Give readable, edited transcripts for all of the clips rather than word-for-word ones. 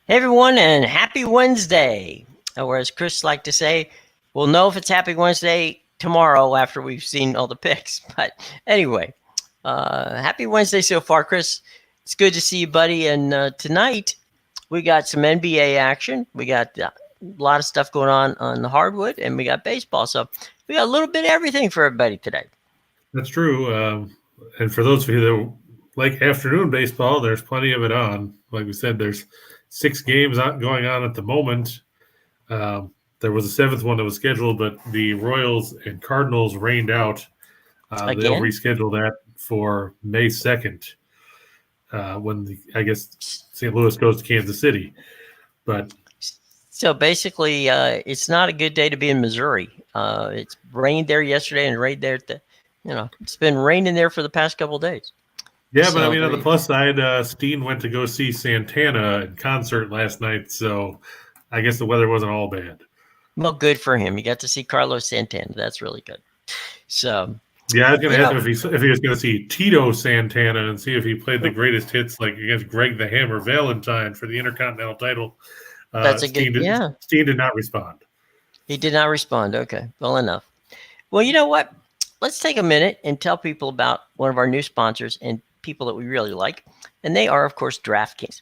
Hey everyone, and happy Wednesday. Or as Chris liked to say, we'll know if it's happy Wednesday tomorrow after we've seen all the picks. But anyway, happy Wednesday so far, Chris. It's good to see you, buddy. And tonight we got some NBA action. We got a lot of stuff going on the hardwood, and we got baseball. So we got a little bit of everything for everybody today. That's true. And for those of you that like afternoon baseball, there's plenty of it on. Like we said, there's 6 games going on at the moment. There was a 7th one that was scheduled, but the Royals and Cardinals rained out. They'll Again, reschedule that for May 2nd when I guess St. Louis goes to Kansas City. But so basically, it's not a good day to be in Missouri. It's rained there yesterday and rained there. It's been raining there for the past couple of days. yeah, but I mean, on the plus side, Steen went to go see Santana in concert last night, so I guess the weather wasn't all bad. Well, good for him. You got to see Carlos Santana. That's really good. So, yeah, I was going to ask him if he was going to see Tito Santana and see if he played the greatest hits like against Greg the Hammer Valentine for the Intercontinental title. That's a good, Steen did not respond. He did not respond. Okay, well enough. Well, you know what? Let's take a minute and tell people about one of our new sponsors and people that we really like, and they are, of course, DraftKings.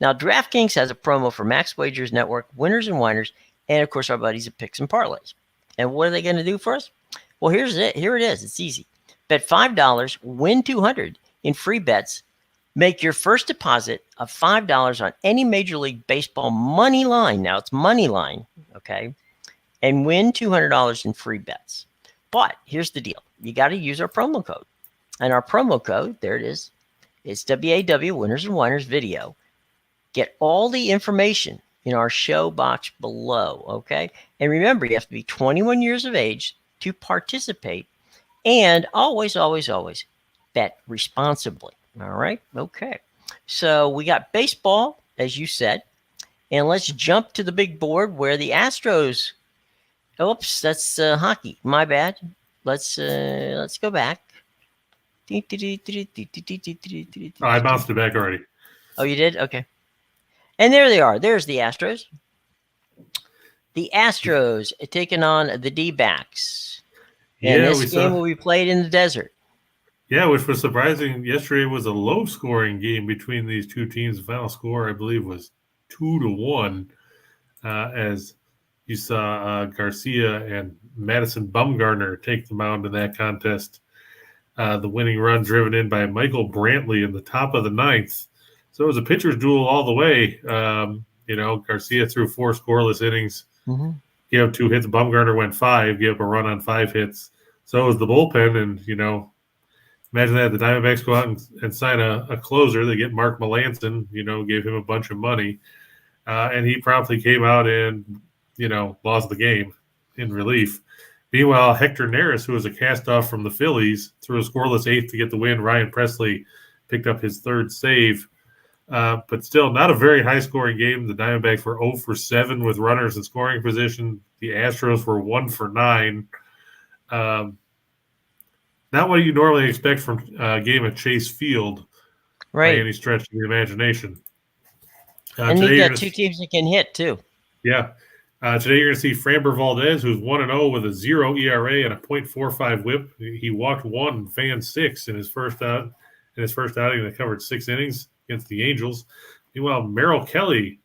Now, DraftKings has a promo for Max Wagers Network, winners and whiners, and of course, our buddies at Picks and Parlays. And what are they going to do for us? Well, here's it. Here it is. It's easy. Bet $5, win $200 in free bets. Make your first deposit of $5 on any Major League Baseball money line. Now it's money line, okay? And win $200 in free bets. But here's the deal. You got to use our promo code. And our promo code, there it is. It's WAW, Winners and Whiners Video. Get all the information in our show box below, okay? And remember, you have to be 21 years of age to participate. And always, always, always bet responsibly. All right? Okay. So we got baseball, as you said. And let's jump to the big board where the Astros. Oops, that's hockey. My bad. Let's go back. Oh, I bounced it back already. Oh, you did? Okay. And there they are. There's the Astros. The Astros taking on the D-backs. And this game will be played in the desert. Yeah, which was surprising. Yesterday was a low-scoring game between these two teams. The final score, I believe, was 2-1, as you saw Garcia and Madison Bumgarner take the mound in that contest. The winning run driven in by Michael Brantley in the top of the 9th. So it was a pitcher's duel all the way. Garcia threw 4 scoreless innings, gave up 2 hits. Bumgarner went 5, gave up a run on 5 hits. So it was the bullpen, and, imagine that the Diamondbacks go out and sign a closer. They get Mark Melancon, gave him a bunch of money. And he promptly came out and, lost the game in relief. Meanwhile, Hector Neris, who was a cast-off from the Phillies, threw a scoreless 8th to get the win. Ryan Presley picked up his 3rd save. But still not a very high-scoring game. The Diamondbacks were 0 for 7 with runners in scoring position. The Astros were 1 for 9. Not what you normally expect from a game at Chase Field, right? By any stretch of the imagination. And you got 2 teams that can hit too. Yeah. Today you're going to see Framber Valdez, who's 1-0 with a 0 ERA and a .45 WHIP. He walked 1 and fanned 6 in his first outing that covered 6 innings against the Angels. Meanwhile, Merrill Kelly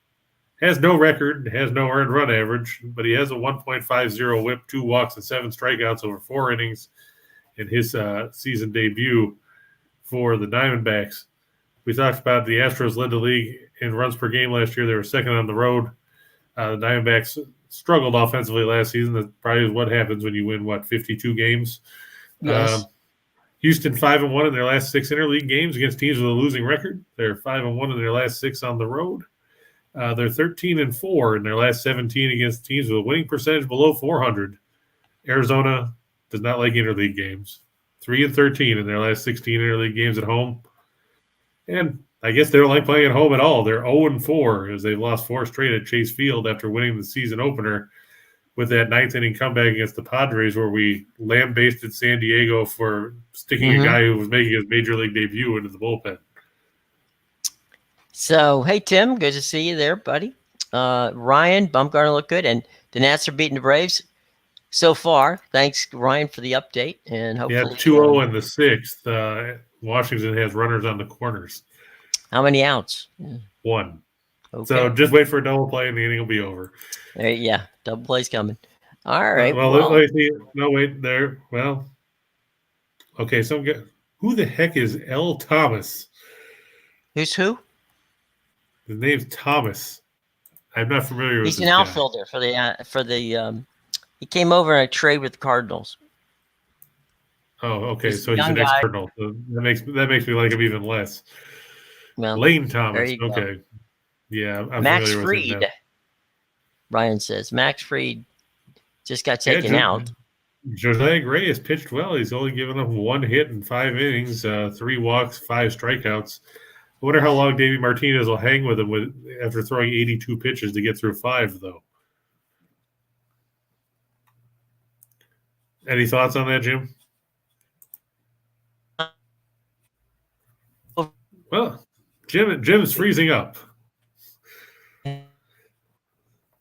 has no record, has no earned run average, but he has a 1.50 WHIP, 2 walks, and 7 strikeouts over 4 innings in his season debut for the Diamondbacks. We talked about the Astros led the league in runs per game last year. They were second on the road. The Diamondbacks struggled offensively last season. That probably is what happens when you win, 52 games? Yes. Houston 5-1 in their last 6 interleague games against teams with a losing record. They're 5-1 in their last 6 on the road. They're 13-4 in their last 17 against teams with a winning percentage below 400. Arizona does not like interleague games. 3-13 in their last 16 interleague games at home. And I guess they don't like playing at home at all. They're 0-4 as they've lost 4 straight at Chase Field after winning the season opener with that 9th inning comeback against the Padres, where we lambasted San Diego for sticking a guy who was making his major league debut into the bullpen. So, hey, Tim, good to see you there, buddy. Ryan, Bumgarner looked good, and the Nats are beating the Braves so far. Thanks, Ryan, for the update, and Yeah, hopefully, 2-0 in the sixth. Washington has runners on the corners. how many outs? One. Okay. So just wait for a double play and the inning will be over. Yeah, double plays coming. All right. Well, let me see. No, wait, there. Well, okay, who the heck is L. Thomas? Who's who? His name's Thomas. I'm not familiar with He's this an guy. outfielder for the. He came over in a trade with the Cardinals. Oh, okay. He's So he's an ex-Cardinal. So that makes me like him even less. Well, Lane Thomas. there you go. Okay. Yeah, I'm Max familiar with him Fried. now. Ryan says Max Fried just got taken out. Josiah Gray has pitched well. He's only given up 1 hit in 5 innings, 3 walks, 5 strikeouts. I wonder how long Davey Martinez will hang with him after throwing 82 pitches to get through 5, though. Any thoughts on that, Jim? Well, Jim's freezing up.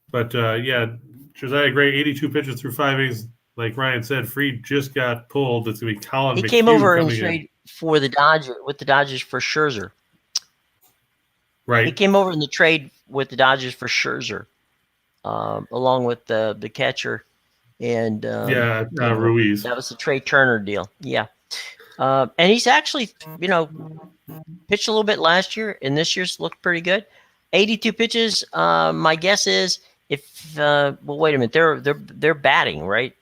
But, yeah, Josiah Gray, 82 pitches through 5 innings. Like Ryan said, Fried just got pulled. It's going to be Colin McHugh. He came over and trade for the Dodgers for Scherzer. Right. He came over in the trade with the Dodgers for Scherzer, along with the catcher and Ruiz. That was the Trey Turner deal. Yeah. And he's actually, pitched a little bit last year, and this year's looked pretty good. 82 pitches. My guess is wait a minute. They're batting, right?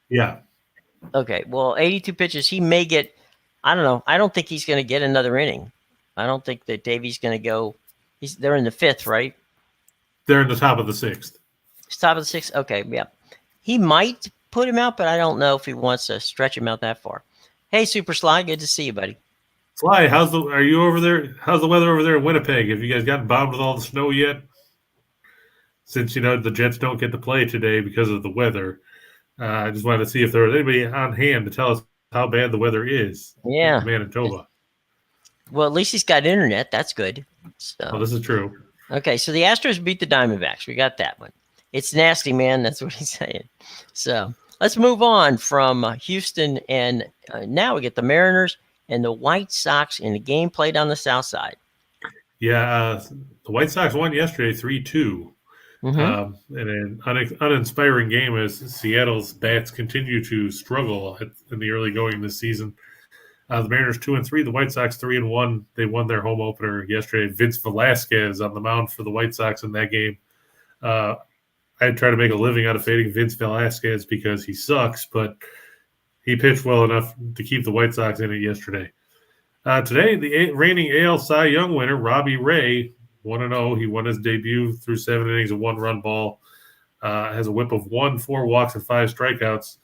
Yeah. Okay. Well, 82 pitches. He may get. I don't know. I don't think he's going to get another inning. I don't think that Davey's going to go. They're in the 5th, right? They're in the top of the 6th. Top of the 6th. Okay. Yeah. He might put him out, but I don't know if he wants to stretch him out that far. Hey, Super Sly, good to see you, buddy. Sly, are you over there? How's the weather over there in Winnipeg? Have you guys gotten bombed with all the snow yet? Since, the Jets don't get to play today because of the weather, I just wanted to see if there was anybody on hand to tell us how bad the weather is in Manitoba. Well, at least he's got internet. That's good. So, this is true. Okay, so the Astros beat the Diamondbacks. We got that one. It's nasty, man. That's what he's saying. So let's move on from Houston, and now we get the Mariners and the White Sox in a game played on the South Side. Yeah, the White Sox won yesterday 3-2. And an uninspiring game as Seattle's bats continue to struggle in the early going this season. The Mariners 2-3, the White Sox 3-1. They won their home opener yesterday. Vince Velasquez on the mound for the White Sox in that game. I try to make a living out of fading Vince Velasquez because he sucks, but he pitched well enough to keep the White Sox in it yesterday. Today, the reigning AL Cy Young winner, Robbie Ray, 1-0. He won his debut through 7 innings of 1-run ball. Has a whip of 1, 4 walks, and 5 strikeouts.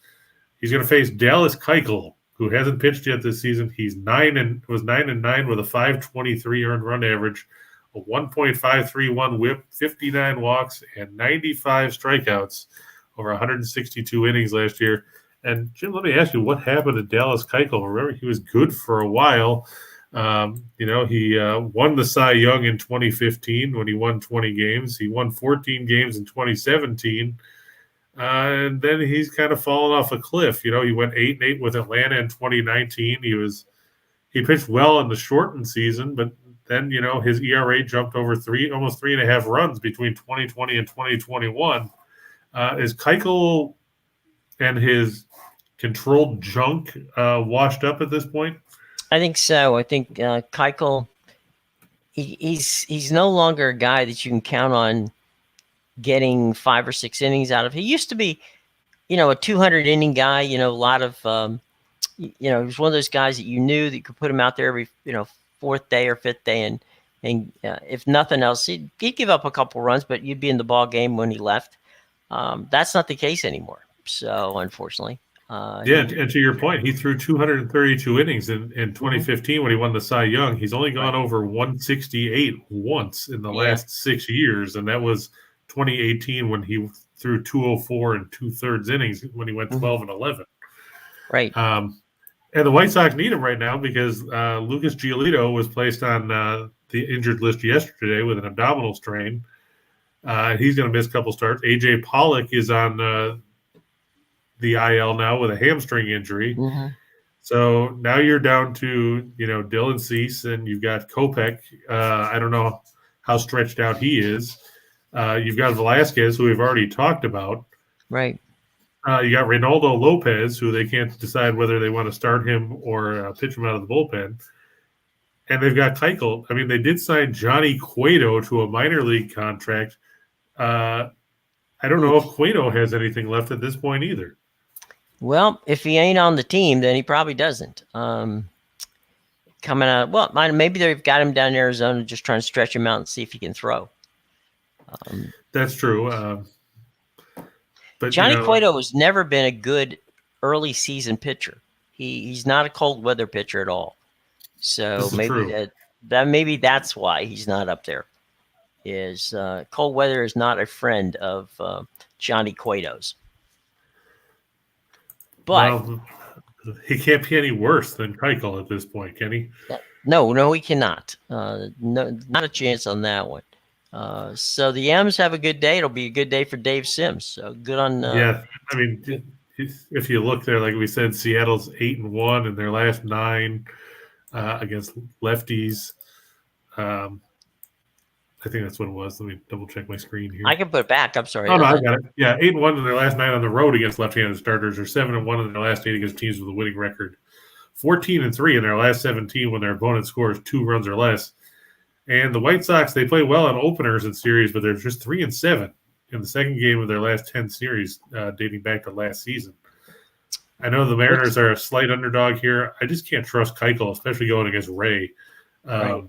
He's going to face Dallas Keuchel, who hasn't pitched yet this season. He's 9-9 with a 5.23 earned run average, a 1.531 whip, 59 walks, and 95 strikeouts over 162 innings last year. And Jim, let me ask you, what happened to Dallas Keuchel? Remember, he was good for a while. He won the Cy Young in 2015 when he won 20 games. He won 14 games in 2017. And then he's kind of fallen off a cliff. He went 8-8 with Atlanta in 2019. He pitched well in the shortened season, but then, his ERA jumped over almost 3.5 runs between 2020 and 2021. Is Keuchel and his controlled junk washed up at this point? I think so. I think Keuchel, he's no longer a guy that you can count on getting 5 or 6 innings out of. He used to be, a 200-inning guy. A lot of, he was one of those guys that you knew that you could put him out there every, 4th day or 5th day, and if nothing else, he'd give up a couple runs, but you'd be in the ball game when he left. That's not the case anymore. So unfortunately. And to your point, he threw 232 innings in 2015 when he won the Cy Young. He's only gone over 168 once in the last 6 years, and that was 2018 when he threw 204 and 2/3 innings when he went 12-11. Right. And the White Sox need him right now because Lucas Giolito was placed on the injured list yesterday with an abdominal strain. He's going to miss a couple starts. A.J. Pollock is on the IL now with a hamstring injury. Mm-hmm. So now you're down to, Dylan Cease, and you've got Kopech. I don't know how stretched out he is. You've got Velasquez, who we've already talked about. Right. You got Reynaldo Lopez, who they can't decide whether they want to start him or pitch him out of the bullpen. And they've got Keuchel. I mean, they did sign Johnny Cueto to a minor league contract. I don't know if Cueto has anything left at this point either. Well, if he ain't on the team, then he probably doesn't. Coming out, well, maybe they've got him down in Arizona just trying to stretch him out and see if he can throw. That's true. But Johnny Cueto has never been a good early season pitcher. He's not a cold weather pitcher at all. So maybe that's why he's not up there. Is cold weather is not a friend of Johnny Cueto's. But he can't be any worse than Keuchel at this point, can he? No, he cannot. No, not a chance on that one. So the M's have a good day. It'll be a good day for Dave Sims. So good on. Yeah, I mean, if you look there, like we said, Seattle's 8-1 in their last 9 against lefties. I think that's what it was. Let me double check my screen here. I can put it back. I'm sorry. Oh, no, I got it. Yeah, 8-1 in their last 9 on the road against left-handed starters, or 7-1 in their last 8 against teams with a winning record. 14-3 in their last 17 when their opponent scores 2 runs or less. And the White Sox, they play well on openers in series, but they're just 3-7 in the second game of their last 10 series, dating back to last season. I know the Mariners are a slight underdog here. I just can't trust Keuchel, especially going against Ray. Right.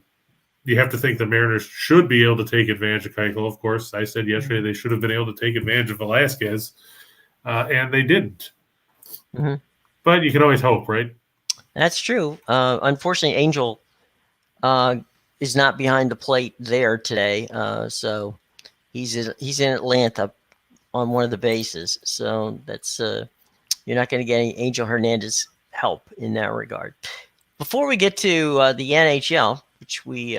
You have to think the Mariners should be able to take advantage of Keuchel. Of course, I said yesterday they should have been able to take advantage of Velasquez, and they didn't. Mm-hmm. But you can always hope, right? That's true. Unfortunately, Angel is not behind the plate there today, so he's in Atlanta on one of the bases. So that's you're not going to get any Angel Hernandez help in that regard. Before we get to the NHL, which we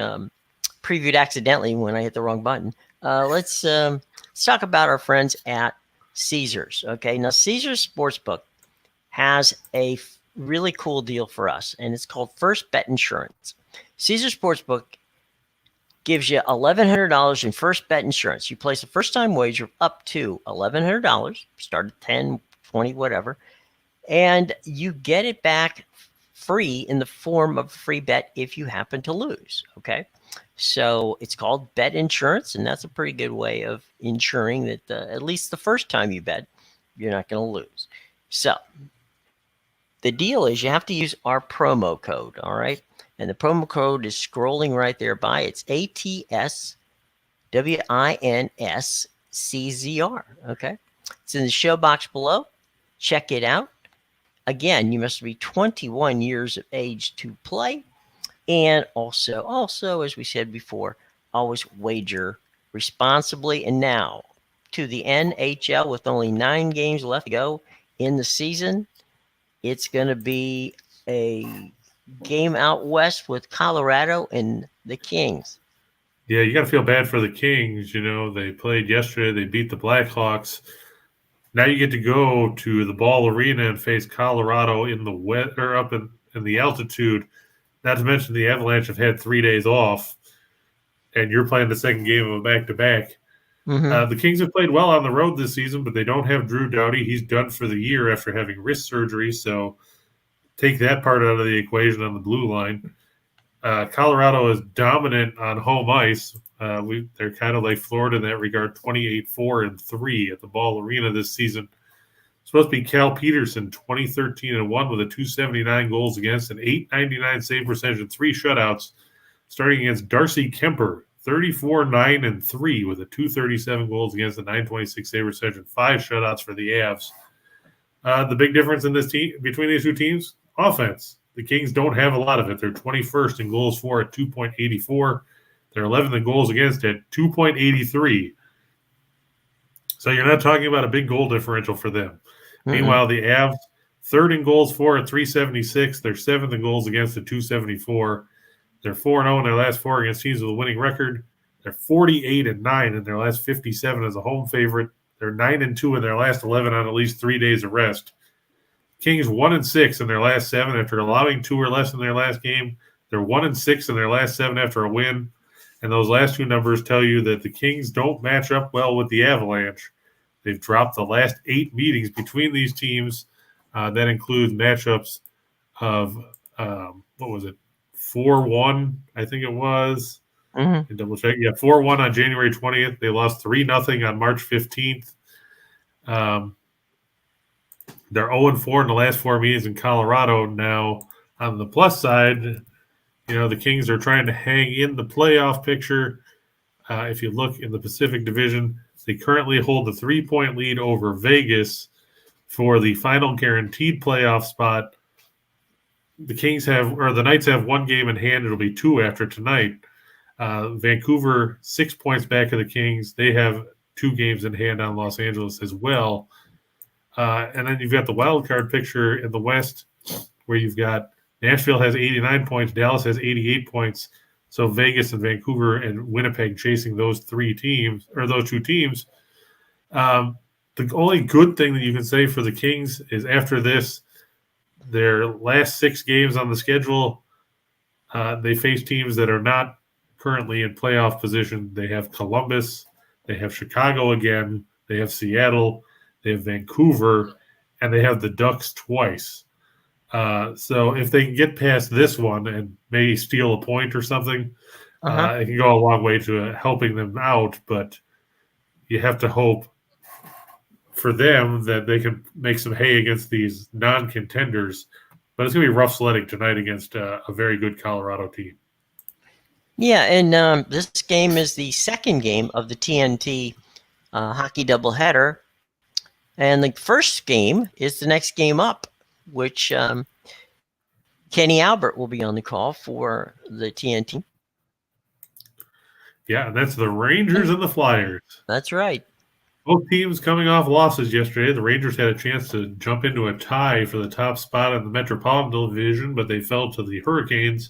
previewed accidentally when I hit the wrong button, let's talk about our friends at Caesars. Okay, now Caesars Sportsbook has a really cool deal for us, and it's called First Bet Insurance. Caesars Sportsbook gives you $1,100 in first bet insurance. You place a first-time wager up to $1,100, start at 10, 20, whatever, and you get it back free in the form of a free bet if you happen to lose, okay? So it's called bet insurance, and that's a pretty good way of ensuring that at least the first time you bet, you're not going to lose. So the deal is you have to use our promo code, all right? And the promo code is scrolling right there by. It's ATSWINSCZR, okay? It's in the show box below. Check it out. Again, you must be 21 years of age to play. And also, as we said before, always wager responsibly. And now to the NHL with only 9 games left to go in the season. It's going to be a game out west with Colorado and the Kings. Yeah, you got to feel bad for the Kings. You know, they played yesterday. They beat the Blackhawks. Now you get to go to the Ball Arena and face Colorado in the wet or up in the altitude. Not to mention the Avalanche have had 3 days off, and you're playing the second game of a back-to-back. Mm-hmm. The Kings have played well on the road this season, but they don't have Drew Doughty. He's done for the year after having wrist surgery, so take that part out of the equation on the blue line. Colorado is dominant on home ice. They're kind of like Florida in that regard, 28-4-3 at the Ball Arena this season. It's supposed to be Cal Peterson, 20-13-1 with a 279 goals against, an 899 save percentage, and 3 shutouts, starting against Darcy Kemper, 34-9-3 with a 237 goals against, a 926 save percentage, and 5 shutouts for the Avs. The big difference in this team between these two teams, offense. The Kings don't have a lot of it. They're 21st in goals for at 2.84. They're 11th in goals against at 2.83. So you're not talking about a big goal differential for them. Mm-hmm. Meanwhile, the Avs, 3rd in goals for at 376. They're 7th in goals against at 274. They're 4-0 in their last 4 against teams with a winning record. They're 48-9 in their last 57 as a home favorite. They're 9-2 in their last 11 on at least 3 days of rest. Kings 1-6 in their last 7 after allowing 2 or less in their last game. They're 1-6 in their last 7 after a win. And those last 2 numbers tell you that the Kings don't match up well with the Avalanche. They've dropped the last 8 meetings between these teams. That includes matchups of, 4-1, I think it was. Mm-hmm. Double check. Yeah, 4-1 on January 20th. They lost 3-0 on March 15th. They're 0-4 in the last 4 meetings in Colorado. Now, on the plus side, the Kings are trying to hang in the playoff picture. If you look in the Pacific Division, they currently hold the 3-point lead over Vegas for the final guaranteed playoff spot. The Knights have 1 game in hand. It'll be 2 after tonight. Vancouver 6 points back of the Kings. They have 2 games in hand on Los Angeles as well. And then you've got the wild card picture in the West, where you've got Nashville has 89 points, Dallas has 88 points. So Vegas and Vancouver and Winnipeg chasing those 2 teams. The only good thing that you can say for the Kings is after this, their last 6 games on the schedule, they face teams that are not currently in playoff position. They have Columbus, they have Chicago again, they have Seattle, they have Vancouver, and they have the Ducks twice. So if they can get past this one and maybe steal a point or something, it can go a long way to helping them out. But you have to hope for them that they can make some hay against these non-contenders. But it's going to be rough sledding tonight against a very good Colorado team. Yeah, and this game is the second game of the TNT hockey doubleheader. And the first game is the next game up, which Kenny Albert will be on the call for the TNT. Yeah, and that's the Rangers and the Flyers. That's right. Both teams coming off losses yesterday. The Rangers had a chance to jump into a tie for the top spot in the Metropolitan Division, but they fell to the Hurricanes.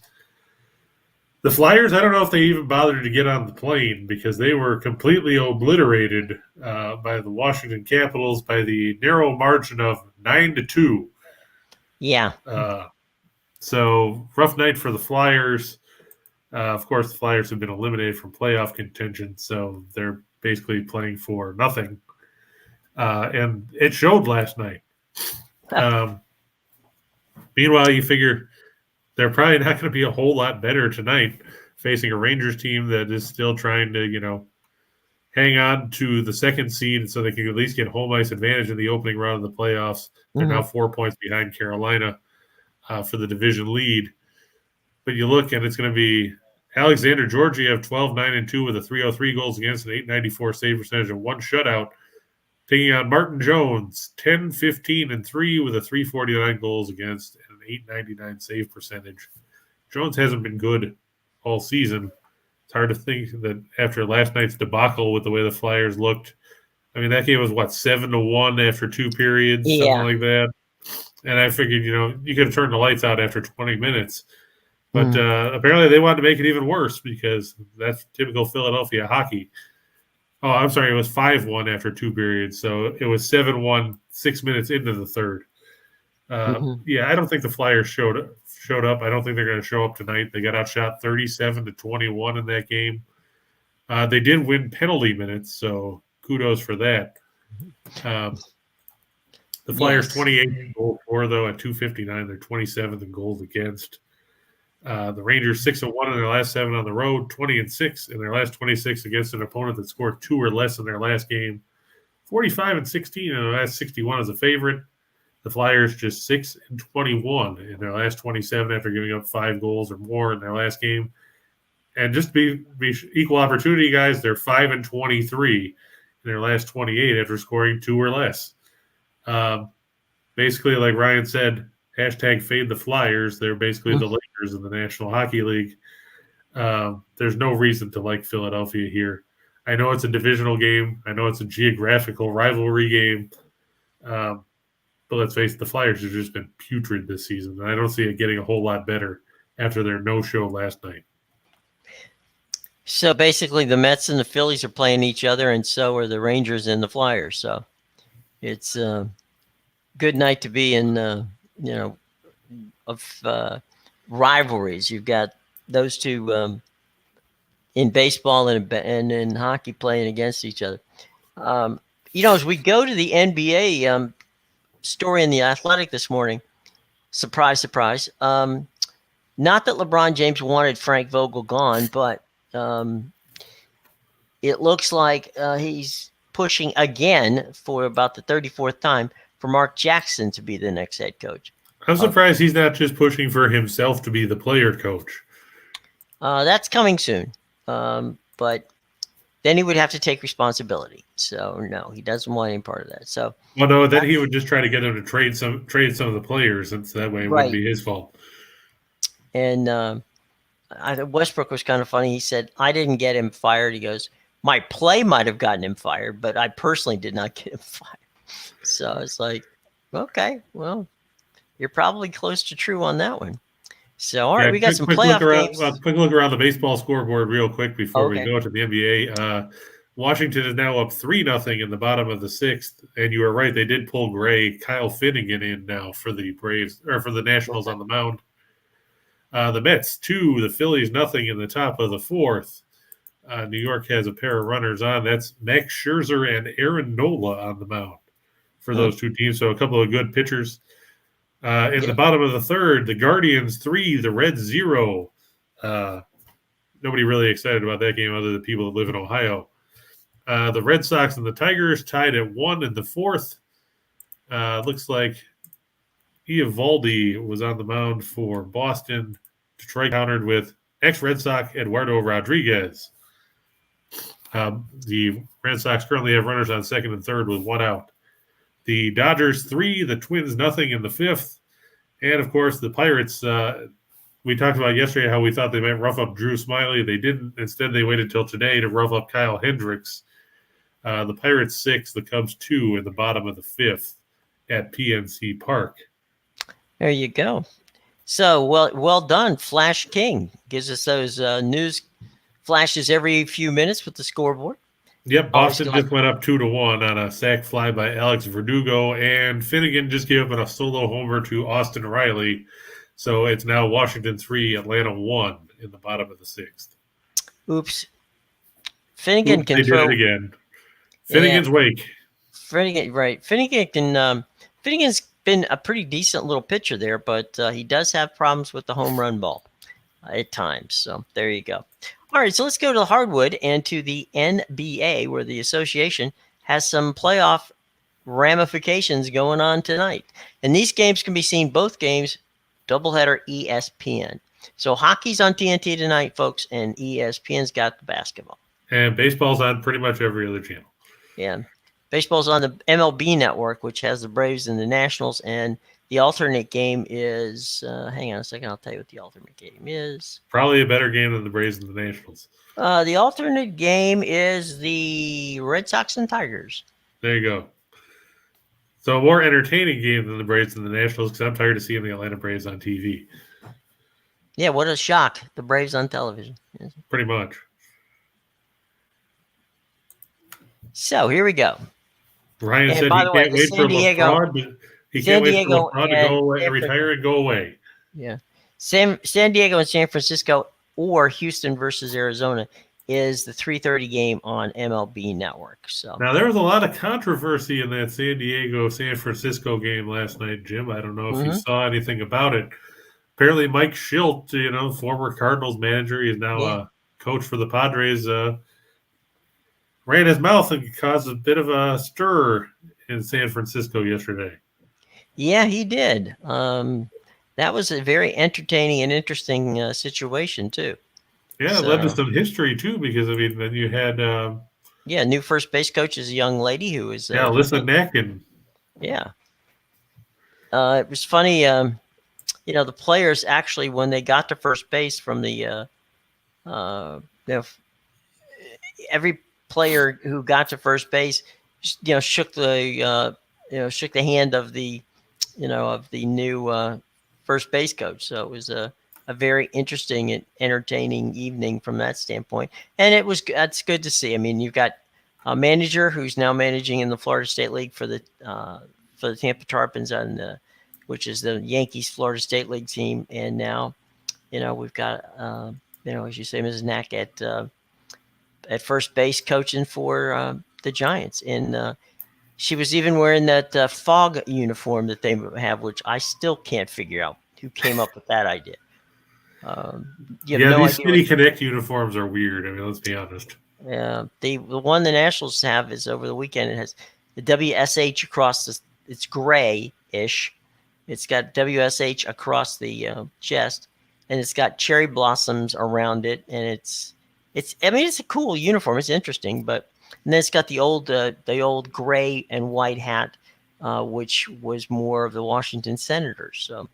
The Flyers, I don't know if they even bothered to get on the plane because they were completely obliterated by the Washington Capitals by the narrow margin of 9-2. Yeah. So rough night for the Flyers. Of course, the Flyers have been eliminated from playoff contention, so they're basically playing for nothing. And it showed last night. Meanwhile, you figure they're probably not going to be a whole lot better tonight facing a Rangers team that is still trying to, hang on to the second seed so they can at least get home ice advantage in the opening round of the playoffs. They're now 4 points behind Carolina for the division lead. But you look, and it's going to be Alexander Georgiev, 12-9-2 with a 303 goals against, an 894 save percentage, and 1 shutout. Taking on Martin Jones, 10-15-3 with a 349 goals against and an 899 save percentage. Jones hasn't been good all season. It's hard to think that after last night's debacle with the way the Flyers looked. I mean, that game was, 7-1 after 2 periods, something like that. And I figured, you could have turned the lights out after 20 minutes. But apparently they wanted to make it even worse because that's typical Philadelphia hockey. Oh, I'm sorry. It was 5-1 after 2 periods. So it was 7-1 6 minutes into the third. Yeah, I don't think the Flyers showed up. I don't think they're going to show up tonight. They got outshot 37-21 in that game. They did win penalty minutes, so kudos for that. The Flyers 28 in goal for, though, at 259. They're 27th in goals against. The Rangers 6-1 in their last 7 on the road, 20-6 in their last 26 against an opponent that scored 2 or less in their last game, 45-16 in their last 61 as a favorite. The Flyers just 6-21 in their last 27 after giving up 5 goals or more in their last game. And just to be equal opportunity, guys, they're 5-23 in their last 28 after scoring 2 or less. Basically, like Ryan said, hashtag fade the Flyers. They're basically the Lakers in the National Hockey League. There's no reason to like Philadelphia here. I know it's a divisional game. I know it's a geographical rivalry game. But let's face it, the Flyers have just been putrid this season. And I don't see it getting a whole lot better after their no-show last night. So basically, the Mets and the Phillies are playing each other, and so are the Rangers and the Flyers. So it's a good night to be in. Of rivalries. You've got those two in baseball and in hockey playing against each other. As we go to the NBA story in the Athletic this morning, surprise, surprise. Not that LeBron James wanted Frank Vogel gone, but it looks like he's pushing again for about the 34th time for Mark Jackson to be the next head coach. I'm surprised he's not just pushing for himself to be the player coach. That's coming soon. But then he would have to take responsibility. So no, he doesn't want any part of that. So then he would just try to get him to trade some of the players, and so that way it wouldn't be his fault. And Westbrook was kind of funny. He said, "I didn't get him fired." He goes, "My play might have gotten him fired, but I personally did not get him fired." So it's like, okay, well, you're probably close to true on that one. So, all right, we got some playoff games. Quick look around the baseball scoreboard real quick before we go to the NBA. Washington is now up 3-0 in the bottom of the 6th, and you were right; they did pull Kyle Finnegan in now for the Braves or for the Nationals on the mound. The Mets 2, the Phillies 0 in the top of the 4th. New York has a pair of runners on. That's Max Scherzer and Aaron Nola on the mound for those two teams. So a couple of good pitchers. In the bottom of the 3rd, the Guardians 3, the Reds 0. Nobody really excited about that game other than people that live in Ohio. The Red Sox and the Tigers tied at 1 in the 4th. Looks like Eovaldi was on the mound for Boston. Detroit countered with ex-Red Sox Eduardo Rodriguez. The Red Sox currently have runners on 2nd and 3rd with 1 out. The Dodgers 3, the Twins 0 in the 5th. And, of course, the Pirates, we talked about yesterday how we thought they might rough up Drew Smyly. They didn't. Instead, they waited till today to rough up Kyle Hendricks. The Pirates 6, the Cubs 2 in the bottom of the 5th at PNC Park. There you go. So, well done. Flash King gives us those news flashes every few minutes with the scoreboard. Yep, Boston just went up 2-1 on a sac fly by Alex Verdugo, and Finnegan just gave up a solo homer to Austin Riley. So it's now Washington 3, Atlanta 1 in the bottom of the 6th. Oops. Finnegan can they throw did it again. Finnegan's wake. Finnegan, right? Finnegan's been a pretty decent little pitcher there, but he does have problems with the home run ball at times. So there you go. All right, so let's go to the hardwood and to the NBA, where the association has some playoff ramifications going on tonight. And these games can be seen, both games, doubleheader ESPN. So hockey's on TNT tonight, folks, and ESPN's got the basketball. And baseball's on pretty much every other channel. Yeah. Baseball's on the MLB network, which has the Braves and the Nationals, and the alternate game is, hang on a second, I'll tell you what the alternate game is. Probably a better game than the Braves and the Nationals. The alternate game is the Red Sox and Tigers. There you go. So a more entertaining game than the Braves and the Nationals, because I'm tired of seeing the Atlanta Braves on TV. Yeah, what a shock. The Braves on television. Pretty much. So here we go. Ryan said he can't wait for LeBron. He can't wait for LeBron to go away, retire and go away. Yeah. San Diego and San Francisco, or Houston versus Arizona, is the 3:30 game on MLB Network. So now there was a lot of controversy in that San Diego-San Francisco game last night, Jim. I don't know if you saw anything about it. Apparently, Mike Schilt, former Cardinals manager, he's now a coach for the Padres, ran his mouth and caused a bit of a stir in San Francisco yesterday. Yeah, he did. That was a very entertaining and interesting situation, too. Yeah, it led to some history, too, because, then you had... new first base coach is a young lady who is... Alyssa Nacken. Yeah. It was funny, the players actually, when they got to first base from the... every player who got to first base, shook the hand of the, of the new first base coach. So it was a very interesting and entertaining evening from that standpoint. And that's good to see. I mean, you've got a manager who's now managing in the Florida State League for the Tampa Tarpons, which is the Yankees Florida State League team, and now we've got as you say, Mrs. Knack at first base coaching for the Giants, and she was even wearing that fog uniform that they have, which I still can't figure out who came up with that idea. You have no these idea City Connect uniforms are weird. I mean, let's be honest. the one the Nationals have is over the weekend. It has the WSH across it's gray-ish. It's got WSH across the chest, and it's got cherry blossoms around it, and it's a cool uniform. It's interesting, and then it's got the old gray and white hat, which was more of the Washington Senators. So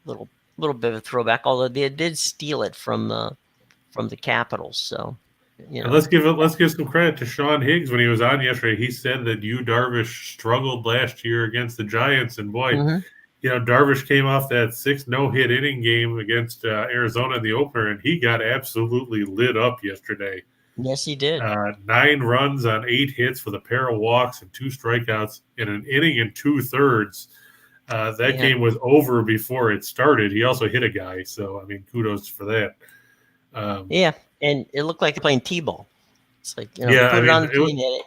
little bit of a throwback, although they did steal it from the Capitals. So And let's give some credit to Sean Higgs when he was on yesterday. He said that Darvish struggled last year against the Giants, and boy, Darvish came off that 6 no-hit inning game against Arizona in the opener, and he got absolutely lit up yesterday. Yes, he did. 9 runs on 8 hits with a pair of walks and 2 strikeouts in an inning and 2/3. That game was over before it started. He also hit a guy, so I mean, kudos for that. And it looked like they're playing t-ball. It's like put it on the tee and hit it.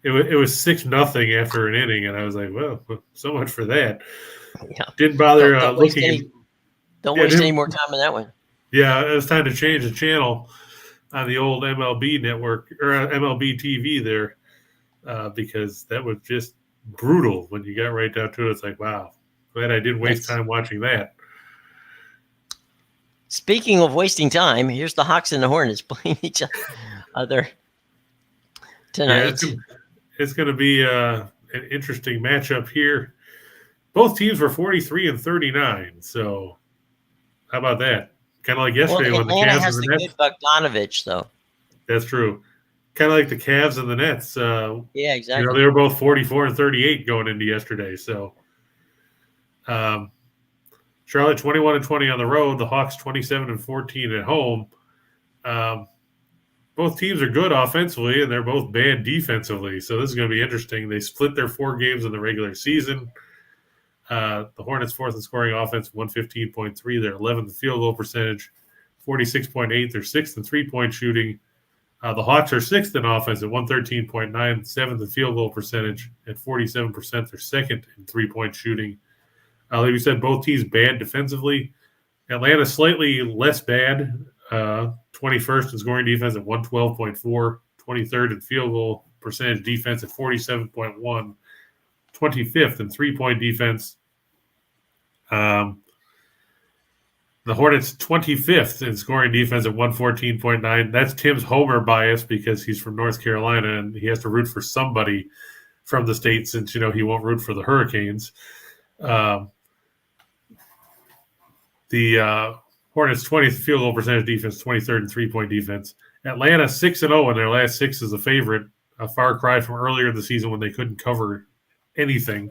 It was 6-0 after an inning, and I was like, well, so much for that. Yeah. Didn't bother looking. Don't waste any more time on that one. Yeah, it was time to change the channel on the old MLB network or MLB TV there, because that was just brutal when you got right down to it. It's like, wow, glad I didn't waste time watching that. Speaking of wasting time, here's the Hawks and the Hornets playing each other tonight. Yeah, it's going to be an interesting matchup here. Both teams were 43-39, so how about that? Kind of like yesterday when the Cavs has and the the Nets. Good Bogdanovich, though. That's true. Kind of like the Cavs and the Nets. Yeah, exactly. They were both 44-38 going into yesterday. So, Charlotte 21-20 on the road. The Hawks 27-14 at home. Both teams are good offensively, and they're both bad defensively. So this is going to be interesting. They split their 4 games in the regular season. The Hornets 4th in scoring offense, 115.3. They're 11th in field goal percentage, 46.8. They're 6th in three-point shooting. The Hawks are 6th in offense at 113.9, 7th in field goal percentage at 47%. They're 2nd in three-point shooting. Like we said, both teams bad defensively. Atlanta slightly less bad, 21st in scoring defense at 112.4, 23rd in field goal percentage defense at 47.1, 25th in three-point defense. The Hornets 25th in scoring defense at 114.9. That's Tim's homer bias because he's from North Carolina and he has to root for somebody from the state since, he won't root for the Hurricanes. The Hornets 20th field goal percentage defense, 23rd in three-point defense. Atlanta 6-0 in their last 6 as a favorite, a far cry from earlier in the season when they couldn't cover anything.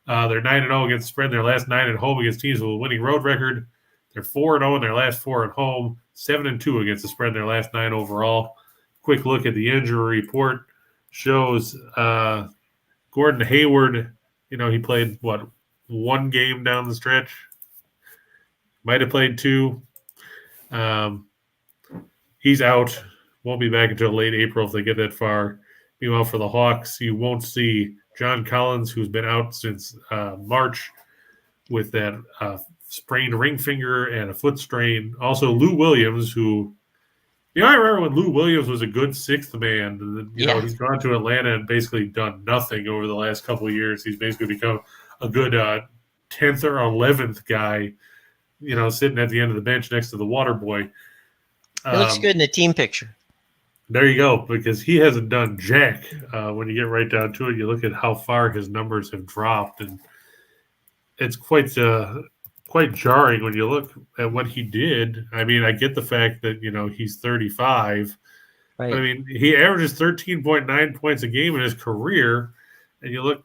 They're 9-0 against the spread. Their last 9 at home against teams with a winning road record. They're 4-0 in their last 4 at home, 7-2 against the spread in their last 9 overall. Quick look at the injury report shows Gordon Hayward, he played, 1 game down the stretch? Might have played 2. He's out. Won't be back until late April if they get that far. Meanwhile, for the Hawks, you won't see John Collins, who's been out since March with that sprained ring finger and a foot strain. Also, Lou Williams, who, I remember when Lou Williams was a good 6th man. He's gone to Atlanta and basically done nothing over the last couple of years. He's basically become a good 10th or 11th guy, sitting at the end of the bench next to the water boy. He looks good in the team picture. There you go, because he hasn't done jack. When you get right down to it, you look at how far his numbers have dropped, and it's quite jarring when you look at what he did. I mean, I get the fact that, he's 35. Right. But, I mean, he averages 13.9 points a game in his career, and you look,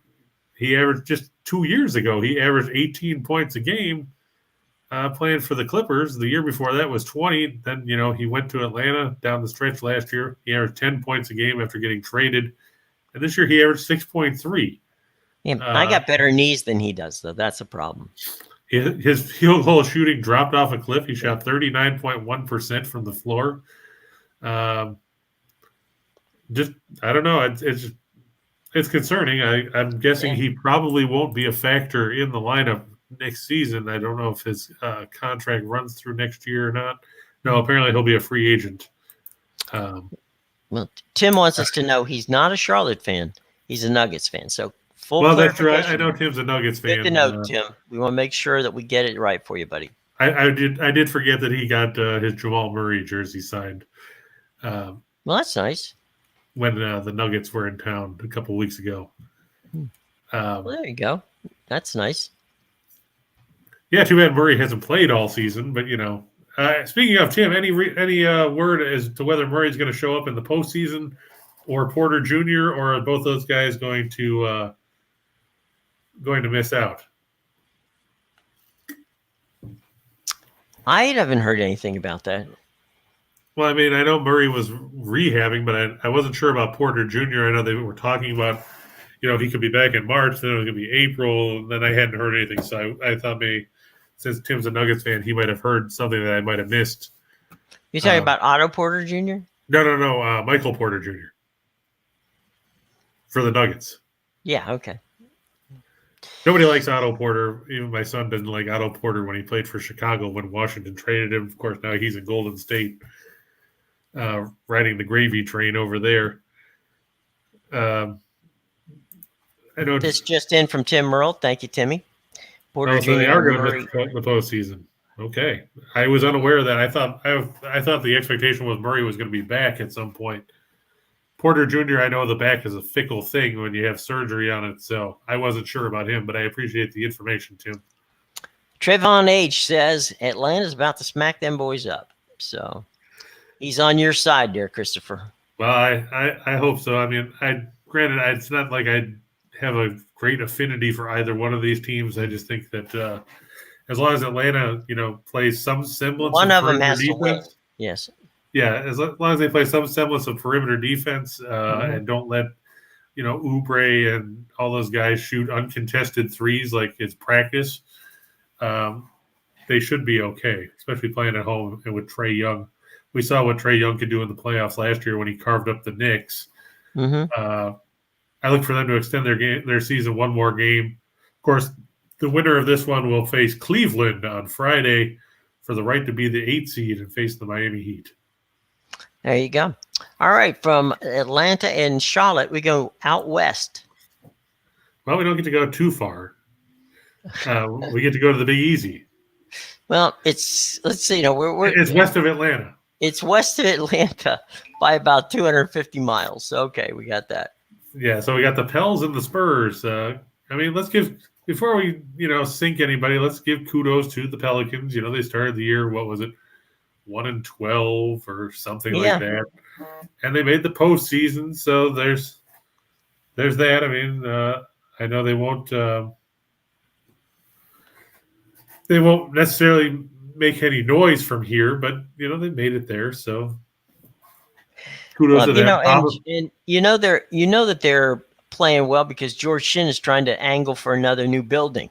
he averaged just 2 years ago, he averaged 18 points a game. playing for the Clippers. The year before that was 20. Then, he went to Atlanta down the stretch last year. He averaged 10 points a game after getting traded. And this year he averaged 6.3. Yeah, I got better knees than he does, though. That's a problem. His field goal shooting dropped off a cliff. He shot 39.1% from the floor. I don't know. It's concerning. I'm guessing he probably won't be a factor in the lineup next season. I don't know if his contract runs through next year or not. No, apparently he'll be a free agent. Well, Tim wants us to know he's not a Charlotte fan. He's a Nuggets fan. So that's right. I know Tim's a Nuggets fan. Good to know, Tim. We want to make sure that we get it right for you, buddy. I did forget that he got his Jamal Murray jersey signed. Well, that's nice. When the Nuggets were in town a couple weeks ago. Well, there you go. That's nice. Yeah, too bad Murray hasn't played all season. But, speaking of Tim, any word as to whether Murray's going to show up in the postseason or Porter Jr., or are both those guys going to miss out? I haven't heard anything about that. Well, I mean, I know Murray was rehabbing, but I wasn't sure about Porter Jr. I know they were talking about, he could be back in March, then it was going to be April, and then I hadn't heard anything. So I thought maybe, since Tim's a Nuggets fan, he might have heard something that I might have missed. You talking about Otto Porter Jr.? No, Michael Porter Jr. for the Nuggets. Yeah, okay. Nobody likes Otto Porter. Even my son didn't like Otto Porter when he played for Chicago when Washington traded him. Of course, now he's in Golden State. Riding the gravy train over there. I know this just in from Tim Merle. Thank you, Timmy. Porter Jr. They are going to miss the postseason. Okay, I was unaware of that. I thought the expectation was Murray was going to be back at some point. Porter Jr., I know the back is a fickle thing when you have surgery on it, so I wasn't sure about him, but I appreciate the information, Tim. Trevon H. says Atlanta's about to smack them boys up, so he's on your side there, Christopher. Well, I hope so. I mean, granted, it's not like I have a great affinity for either one of these teams. I just think that as long as Atlanta, plays some semblance one of them has defense, to win. Yes. Yeah, as long as they play some semblance of perimeter defense and don't let, Oubre and all those guys shoot uncontested threes like it's practice, they should be okay, especially playing at home and with Trae Young. We saw what Trae Young could do in the playoffs last year when he carved up the Knicks. I look for them to extend their season one more game. Of course, the winner of this one will face Cleveland on Friday for the right to be the 8th seed and face the Miami Heat. There you go. All right, from Atlanta and Charlotte, we go out west. Well, we don't get to go too far. We get to go to the Big Easy. Well, it's west of Atlanta. It's west of Atlanta by about 250 miles. So, okay, we got that. Yeah, so we got the Pels and the Spurs. Before we, sink anybody, let's give kudos to the Pelicans. They started the year, 1-12 or something like that, and they made the postseason. So there's that. I mean, I know they won't necessarily make any noise from here, but they made it there. So kudos to them. And that they're playing well because George Shinn is trying to angle for another new building.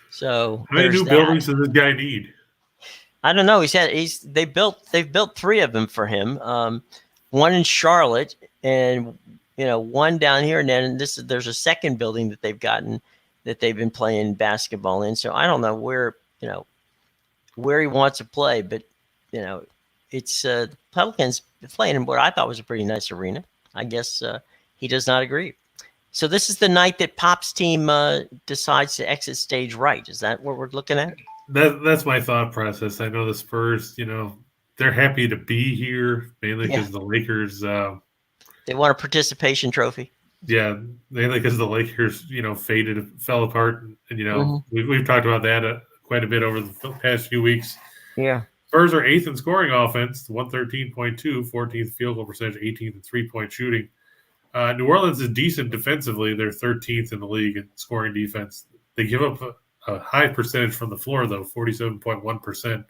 So how many new buildings does this guy need? I don't know. They've built 3 of them for him. One in Charlotte and one down here, and then there's a second building that they've gotten that they've been playing basketball in. So I don't know where he wants to play, but it's the Pelicans playing in what I thought was a pretty nice arena. I guess he does not agree. So this is the night that Pop's team decides to exit stage right. Is that what we're looking at? That's my thought process. I know the Spurs, they're happy to be here, mainly because the Lakers. They want a participation trophy. Yeah, mainly because the Lakers, fell apart. And, we've talked about that quite a bit over the past few weeks. Yeah. Spurs are 8th in scoring offense, 113.2, 14th field goal percentage, 18th in three-point shooting. New Orleans is decent defensively. They're 13th in the league in scoring defense. They give up a high percentage from the floor, though, 47.1%.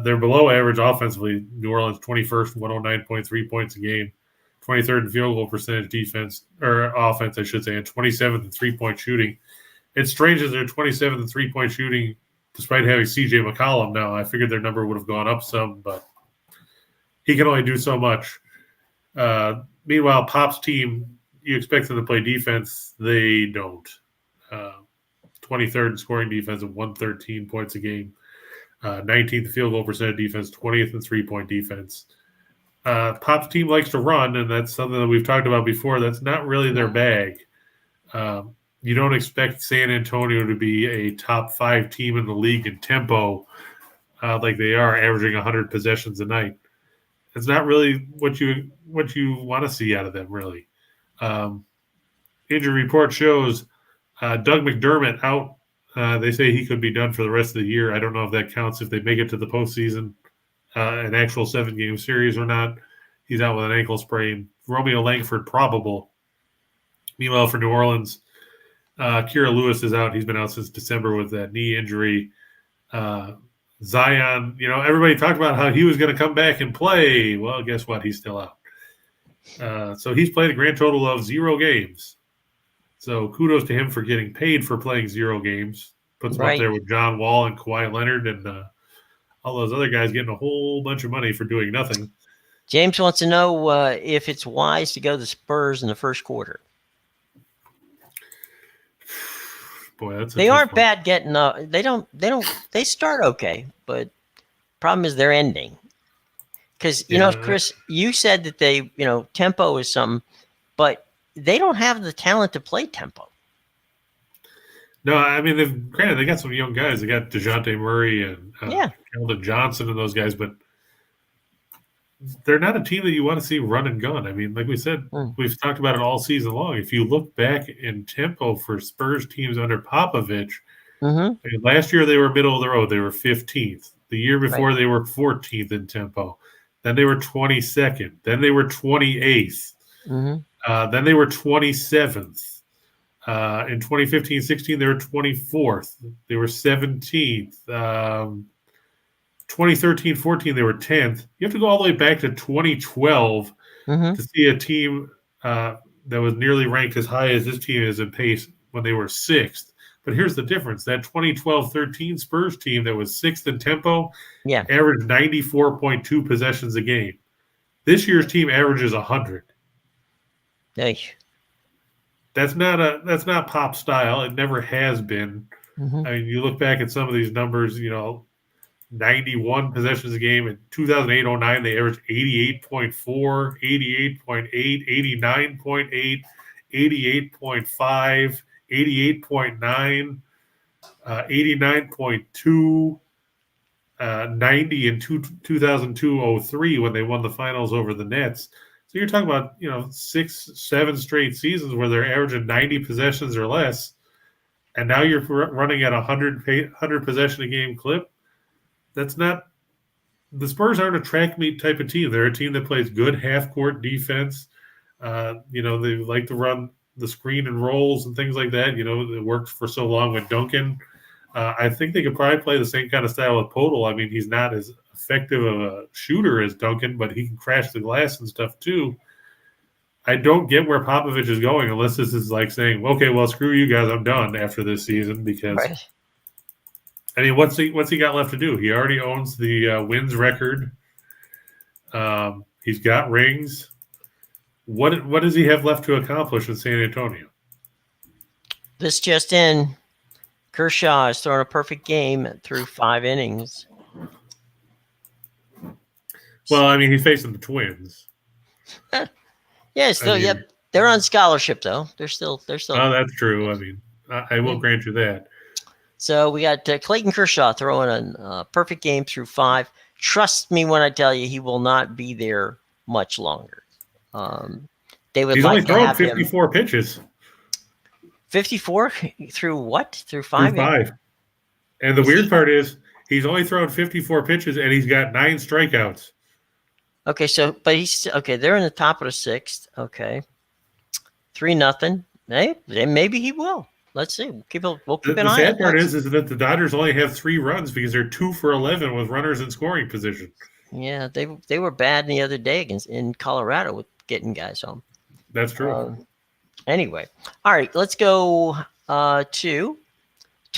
They're below average offensively. New Orleans 21st, 109.3 points a game, 23rd in field goal percentage offense, I should say, and 27th in three-point shooting. It's strange that they're 27th in three-point shooting despite having C.J. McCollum now. I figured their number would have gone up some, but he can only do so much. Meanwhile, Pop's team, you expect them to play defense. They don't. 23rd in scoring defense at 113 points a game. 19th field goal percentage defense, 20th in three-point defense. Pop's team likes to run, and that's something that we've talked about before. That's not really their bag. You don't expect San Antonio to be a top 5 team in the league in tempo like they are, averaging 100 possessions a night. It's not really what you want to see out of them, really. Injury report shows Doug McDermott out. They say he could be done for the rest of the year. I don't know if that counts if they make it to the postseason, an actual 7-game series or not. He's out with an ankle sprain. Romeo Langford probable. Meanwhile, for New Orleans, Kira Lewis is out. He's been out since December with that knee injury. Zion, everybody talked about how he was going to come back and play. Well, guess what? He's still out. So he's played a grand total of 0 games. So kudos to him for getting paid for playing 0 games. Puts him up there with John Wall and Kawhi Leonard and all those other guys getting a whole bunch of money for doing nothing. James wants to know if it's wise to go to the Spurs in the first quarter. Boy, they aren't bad getting up. They start okay, but problem is they're ending. Because, Chris, you said that they, tempo is something, but they don't have the talent to play tempo. No, I mean, granted, they got some young guys. They got DeJounte Murray and Keldon Johnson and those guys, but they're not a team that you want to see run and gun. I mean, like we said, we've talked about it all season long. If you look back in tempo for Spurs teams under Popovich, last year they were middle of the road. They were 15th. The year before they were 14th in tempo. Then they were 22nd. Then they were 28th. Then they were 27th. In 2015-16, they were 24th. They were 17th. 2013-14, they were 10th. You have to go all the way back to 2012 to see a team that was nearly ranked as high as this team is in pace when they were 6th. But here's the difference. That 2012-13 Spurs team that was 6th in tempo averaged 94.2 possessions a game. This year's team averages 100. Hey. That's not Pop style. It never has been. I mean, you look back at some of these numbers, 91 possessions a game. In 2008-09, they averaged 88.4, 88.8, 89.8, 88.5, 88.9, 89.2, 90 in 2002-03 when they won the finals over the Nets. So you're talking about, 6-7 straight seasons where they're averaging 90 possessions or less, and now you're running at 100 possession a game clip. That's not – the Spurs aren't a track meet type of team. They're a team that plays good half-court defense. They like to run the screen and rolls and things like that. It worked for so long with Duncan. I think they could probably play the same kind of style with Podol. I mean, he's not as effective of a shooter as Duncan, but he can crash the glass and stuff too. I don't get where Popovich is going unless this is like saying, okay, well, screw you guys, I'm done after this season because I mean, what's he got left to do? He already owns the wins record. He's got rings. What does he have left to accomplish in San Antonio? This just in. Kershaw has thrown a perfect game through 5 innings. Well, I mean, he's facing the Twins. They're on scholarship though. They're still. Oh, that's true. I mean, I will grant you that. So we got Clayton Kershaw throwing a perfect game through 5. Trust me when I tell you, he will not be there much longer. He's only thrown 54 pitches. 54 through what? Through 5? Through 5. And the weird part is he's only thrown 54 pitches and he's got 9 strikeouts. Okay, they're in the top of the 6th. Okay. 3-0. Maybe he will. Let's see. We'll keep an The eye on sad part it. is that the Dodgers only have 3 runs because they're 2 for 11 with runners in scoring position. Yeah, they were bad the other day in Colorado with getting guys home. That's true. Anyway, all right, let's go to 2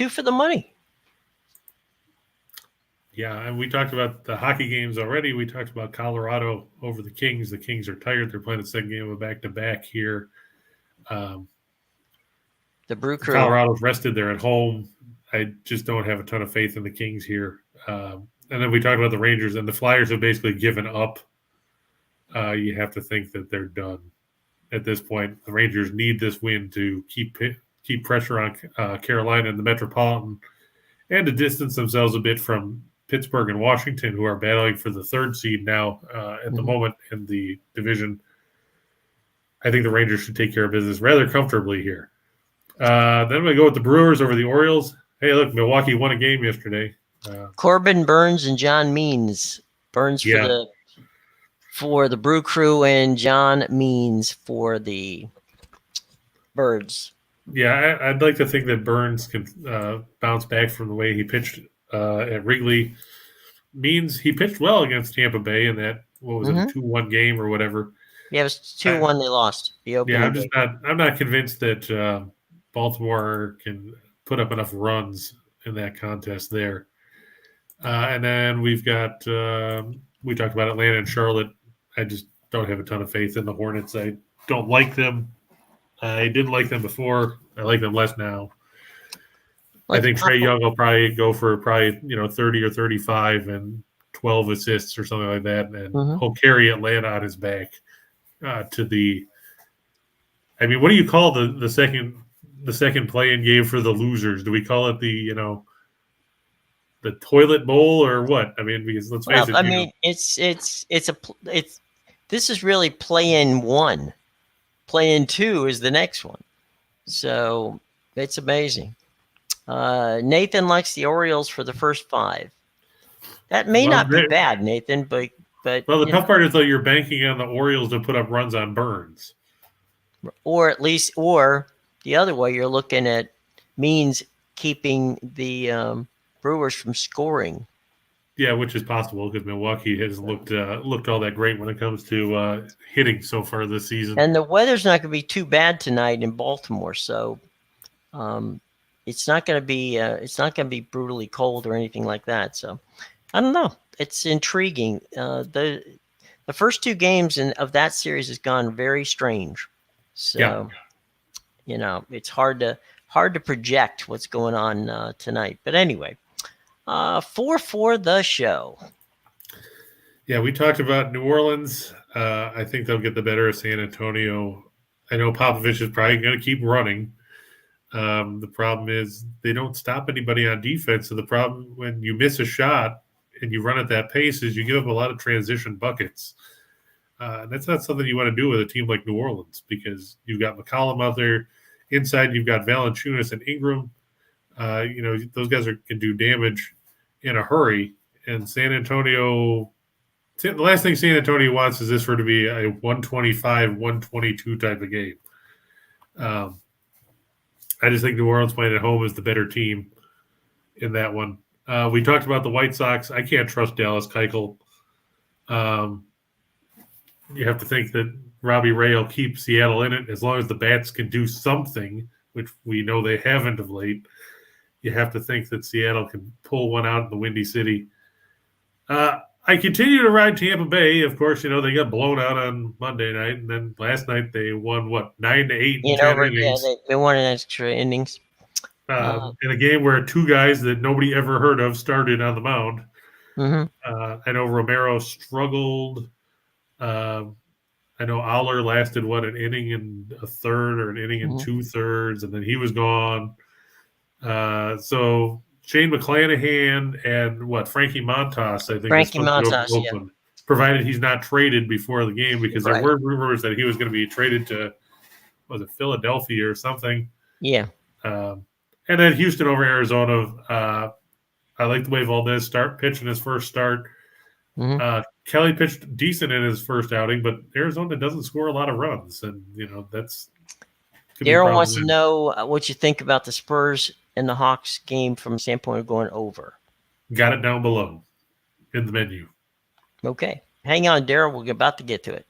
for the money. Yeah, and we talked about the hockey games already. We talked about Colorado over the Kings. The Kings are tired. They're playing the second game of a back-to-back here. The Brew Crew. Colorado's rested. They're at home. I just don't have a ton of faith in the Kings here. And then we talked about the Rangers, and the Flyers have basically given up. You have to think that they're done at this point. The Rangers need this win to keep pressure on Carolina and the Metropolitan and to distance themselves a bit from Pittsburgh and Washington, who are battling for the 3rd seed now at the moment in the division. I think the Rangers should take care of business rather comfortably here. Then we go with the Brewers over the Orioles. Hey, look, Milwaukee won a game yesterday. Corbin Burns and John Means. Burns for the Brew Crew and John Means for the Birds. Yeah, I'd like to think that Burns can bounce back from the way he pitched at Wrigley. Means he pitched well against Tampa Bay in that, what was it, a 2-1 game or whatever. Yeah, it was 2-1 they lost. I'm not convinced that Baltimore can put up enough runs in that contest there. And then we've got we talked about Atlanta and Charlotte. I just don't have a ton of faith in the Hornets. I don't like them. I didn't like them before. I like them less now. I think Trae Young will probably go for 30 or 35 and 12 assists or something like that, and he'll carry Atlanta on his back to the. I mean, what do you call the second play-in game for the losers? Do we call it the toilet bowl or what? I mean, because let's face it. I mean, this is really play-in 1. Play-in 2 is the next one. So it's amazing. Nathan likes the Orioles for the first 5. That may not be bad, Nathan, but well, the tough part is though you're banking on the Orioles to put up runs on Burns, or the other way, you're looking at Means keeping the Brewers from scoring. Yeah, which is possible because Milwaukee has looked all that great when it comes to hitting so far this season. And the weather's not going to be too bad tonight in Baltimore, so it's not going to be brutally cold or anything like that. So I don't know. It's intriguing. The first 2 games of that series has gone very strange. So it's hard to project what's going on tonight. But anyway. 4 for the show. Yeah, we talked about New Orleans. I think they'll get the better of San Antonio. I know Popovich is probably going to keep running. The problem is they don't stop anybody on defense. So the problem when you miss a shot and you run at that pace is you give up a lot of transition buckets. That's not something you want to do with a team like New Orleans because you've got McCollum out there. Inside, you've got Valanciunas and Ingram. Those guys can do damage in a hurry. And San Antonio, the last thing San Antonio wants is this for to be a 125, 122 type of game. I just think New Orleans playing at home is the better team in that one. We talked about the White Sox. I can't trust Dallas Keuchel. You have to think that Robbie Ray will keep Seattle in it as long as the bats can do something, which we know they haven't of late. You have to think that Seattle can pull one out in the Windy City. I continue to ride Tampa Bay. Of course, they got blown out on Monday night, and then last night they won 9-8 in 10 innings. Yeah, they won in extra innings. In a game where 2 guys that nobody ever heard of started on the mound. I know Romero struggled. I know Aller lasted an inning and a third or an inning and 2/3, and then he was gone. So Shane McClanahan and Frankie Montas, I think. Frankie Montas, Oakland, provided he's not traded before the game because there were rumors that he was going to be traded to, Philadelphia or something. Yeah. And then Houston over Arizona. I like the way Valdez pitched in his first start. Kelly pitched decent in his first outing, but Arizona doesn't score a lot of runs, and could be Daryl wants to problematic. know what you think about the Spurs and the Hawks game from the standpoint of going over. Got it down below in the menu. Okay. Hang on, Daryl. We're about to get to it.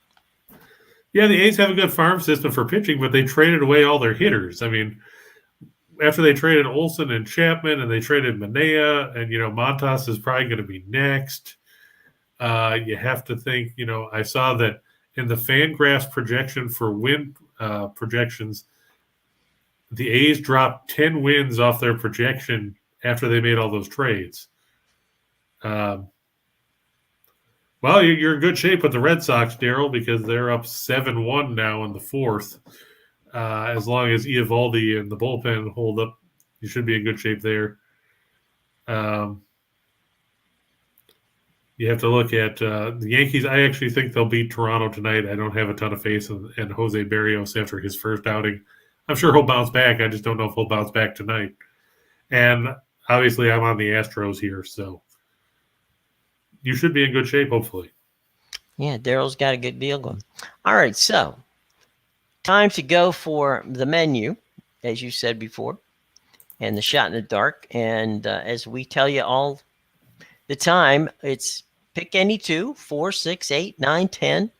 Yeah, the A's have a good farm system for pitching, but they traded away all their hitters. I mean, after they traded Olsen and Chapman and they traded Manea, and, Montas is probably going to be next. You have to think, I saw that in the Fangraphs projection for win projections, the A's dropped 10 wins off their projection after they made all those trades. Well, you're in good shape with the Red Sox, Daryl, because they're up 7-1 now in the fourth. As long as Eovaldi and the bullpen hold up, you should be in good shape there. You have to look at the Yankees. I actually think they'll beat Toronto tonight. I don't have a ton of faith in Jose Barrios after his first outing. I'm sure he'll bounce back. I just don't know if he'll bounce back tonight. And obviously, I'm on the Astros here, so you should be in good shape, hopefully. Yeah, Daryl's got a good deal going. All right, so time to go for the menu, as you said before, and the shot in the dark. And as we tell you all the time, it's pick any 2, 4, 6, 8, 9, 10.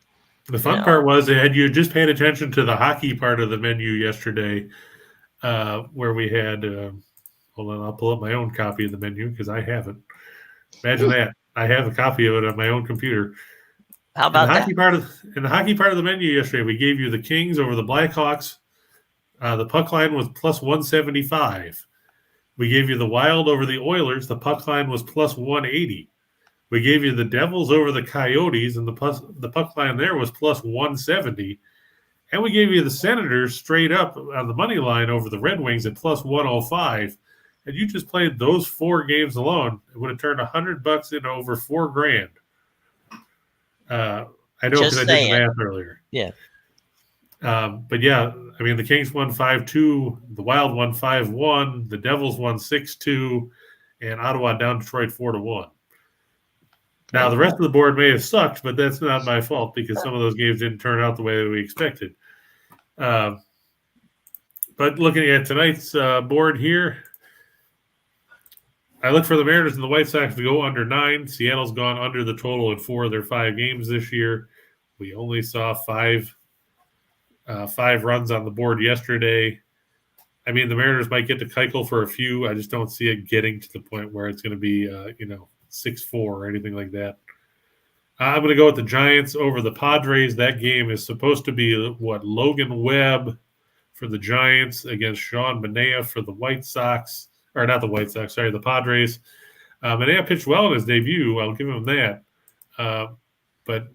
The fun part was, had you just paid attention to the hockey part of the menu yesterday, where we had, hold on, I'll pull up my own copy of the menu because I haven't. Imagine that. I have a copy of it on my own computer. How about that? In the hockey part of the menu yesterday, we gave you the Kings over the Blackhawks. The puck line was plus 175. We gave you the Wild over the Oilers. The puck line was plus 180. We gave you the Devils over the Coyotes, and the puck line there was plus 170. And we gave you the Senators straight up on the money line over the Red Wings at plus 105. And you just played those 4 games alone, it would have turned $100 into over $4,000. I know because I did the math earlier. Yeah. But yeah, I mean, the Kings won 5-2, the Wild won 5-1, the Devils won 6-2, and Ottawa down Detroit 4-1. Now, the rest of the board may have sucked, but that's not my fault because some of those games didn't turn out the way that we expected. But looking at tonight's board here, I look for the Mariners and the White Sox to go under 9. Seattle's gone under the total in 4 of their 5 games this year. We only saw 5 runs on the board yesterday. I mean, the Mariners might get to Keuchel for a few. I just don't see it getting to the point where it's going to be, 6-4 or anything like that. I'm going to go with the Giants over the Padres. That game is supposed to be Logan Webb for the Giants against Sean Manaea for the White Sox. Or not the White Sox, sorry, the Padres. Manaea pitched well in his debut. I'll give him that. But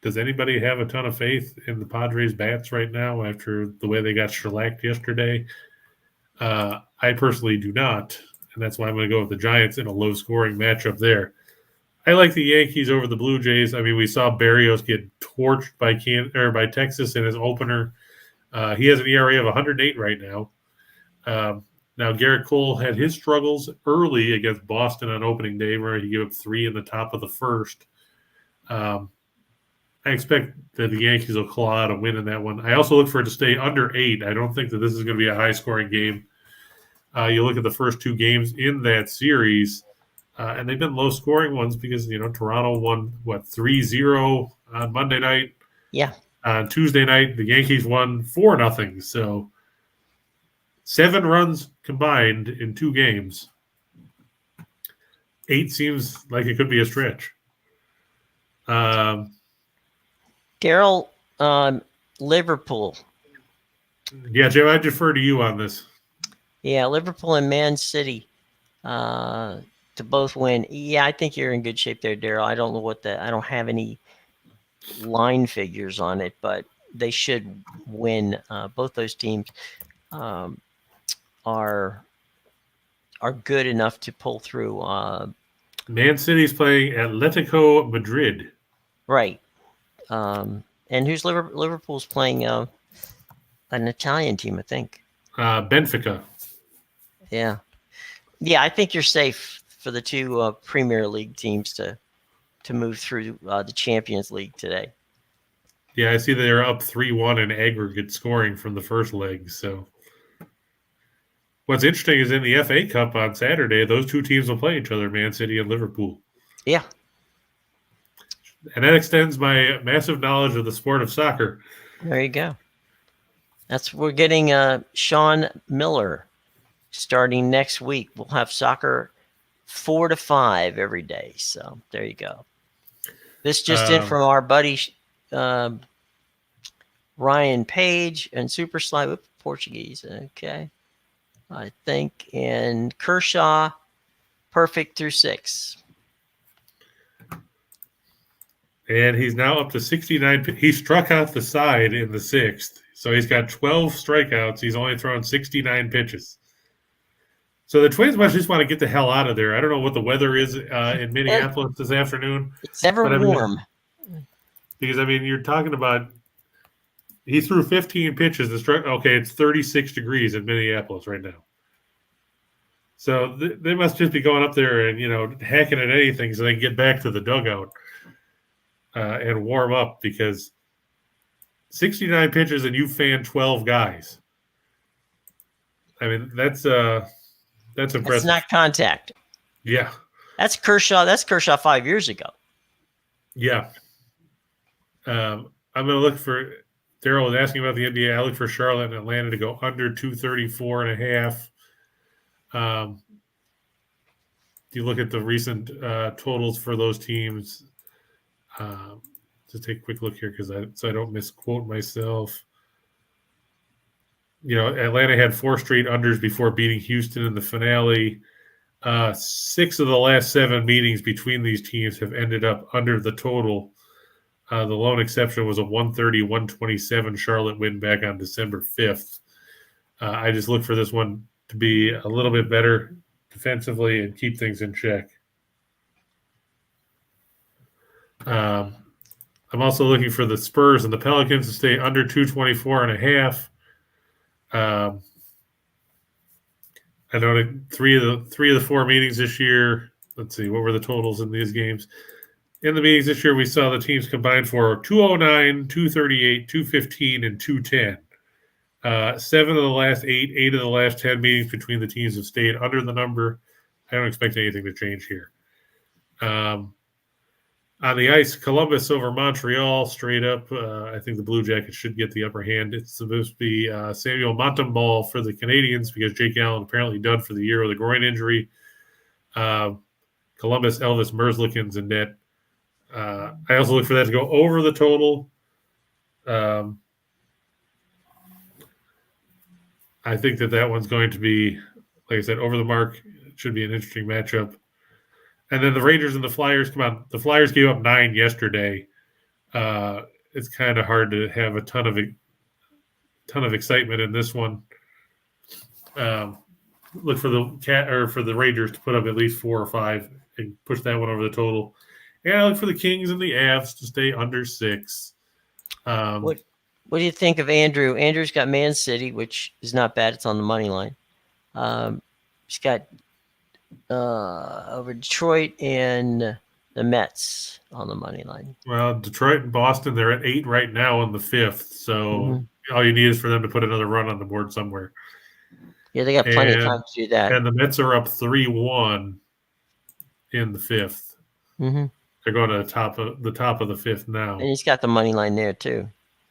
does anybody have a ton of faith in the Padres' bats right now after the way they got shellacked yesterday? I personally do not, and that's why I'm going to go with the Giants in a low-scoring matchup there. I like the Yankees over the Blue Jays. I mean, we saw Barrios get torched by Texas in his opener. He has an ERA of 108 right now. Now, Garrett Cole had his struggles early against Boston on opening day where he gave up 3 in the top of the first. I expect that the Yankees will claw out a win in that one. I also look for it to stay under 8. I don't think that this is going to be a high-scoring game. You look at the first 2 games in that series, and they've been low-scoring ones because, Toronto won, 3-0 on Monday night? Yeah. On Tuesday night, the Yankees won 4-0. So 7 runs combined in 2 games. 8 seems like it could be a stretch. Daryl, Liverpool. Yeah, Jim, I defer to you on this. Yeah, Liverpool and Man City to both win. Yeah, I think you're in good shape there, Daryl. I don't know I don't have any line figures on it, but they should win. Both those teams are good enough to pull through. Man City's playing Atletico Madrid. Right. And who's Liverpool's playing an Italian team, I think. Benfica. Yeah. Yeah, I think you're safe for the 2 Premier League teams to move through the Champions League today. Yeah, I see they're up 3-1 in aggregate scoring from the first leg. So what's interesting is in the FA Cup on Saturday, those two teams will play each other, Man City and Liverpool. Yeah. And that extends my massive knowledge of the sport of soccer. There you go. We're getting Sean Miller starting next week. We'll have soccer 4 to 5 every day. So there you go. This just in from our buddy Ryan Page and Super Slide Portuguese. Okay. I think. And Kershaw, perfect through 6. And he's now up to 69. He struck out the side in the 6th. So he's got 12 strikeouts. He's only thrown 69 pitches. So the Twins must just want to get the hell out of there. I don't know what the weather is in Minneapolis this afternoon. It's ever warm. Because, you're talking about he threw 15 pitches. Okay, it's 36 degrees in Minneapolis right now. So they must just be going up there and, hacking at anything so they can get back to the dugout and warm up, because 69 pitches and you fan 12 guys. That's impressive. That's not contact. Yeah. That's Kershaw. That's Kershaw 5 years ago. Yeah. I'm going to look for – Daryl was asking about the NBA. I look for Charlotte and Atlanta to go under 234.5. You look at the recent totals for those teams. Just take a quick look here so I don't misquote myself. Atlanta had 4 straight unders before beating Houston in the finale. 6 of the last 7 meetings between these teams have ended up under the total. The lone exception was a 130-127 Charlotte win back on December 5th. I just look for this one to be a little bit better defensively and keep things in check. I'm also looking for the Spurs and the Pelicans to stay under 224.5. I know that three of the 4 meetings this year. Let's see, what were the totals in these games? In the meetings this year, we saw the teams combined for 209, 238, 215, and 210. 7 of the last 8 of the last 10 meetings between the teams have stayed under the number. I don't expect anything to change here. On the ice, Columbus over Montreal, straight up. I think the Blue Jackets should get the upper hand. It's supposed to be Samuel Montembeault for the Canadiens because Jake Allen apparently done for the year with a groin injury. Columbus, Elvis Merzlikins in net. I also look for that to go over the total. I think that one's going to be, like I said, over the mark. It should be an interesting matchup. And then the Rangers and the Flyers come out. The Flyers gave up 9 yesterday. It's kind of hard to have a ton of excitement in this one. Look for the Rangers to put up at least 4 or 5 and push that one over the total. And I look for the Kings and the Avs to stay under 6. What do you think of Andrew? Andrew's got Man City, which is not bad. It's on the money line. He's got over Detroit and the Mets on the money line. Well, Detroit and Boston, they're at 8 right now on the 5th. So all you need is for them to put another run on the board somewhere. Yeah, they got plenty of time to do that. And the Mets are up 3-1 in the 5th. Mm-hmm. They're going to the top of the 5th now. And he's got the money line there too.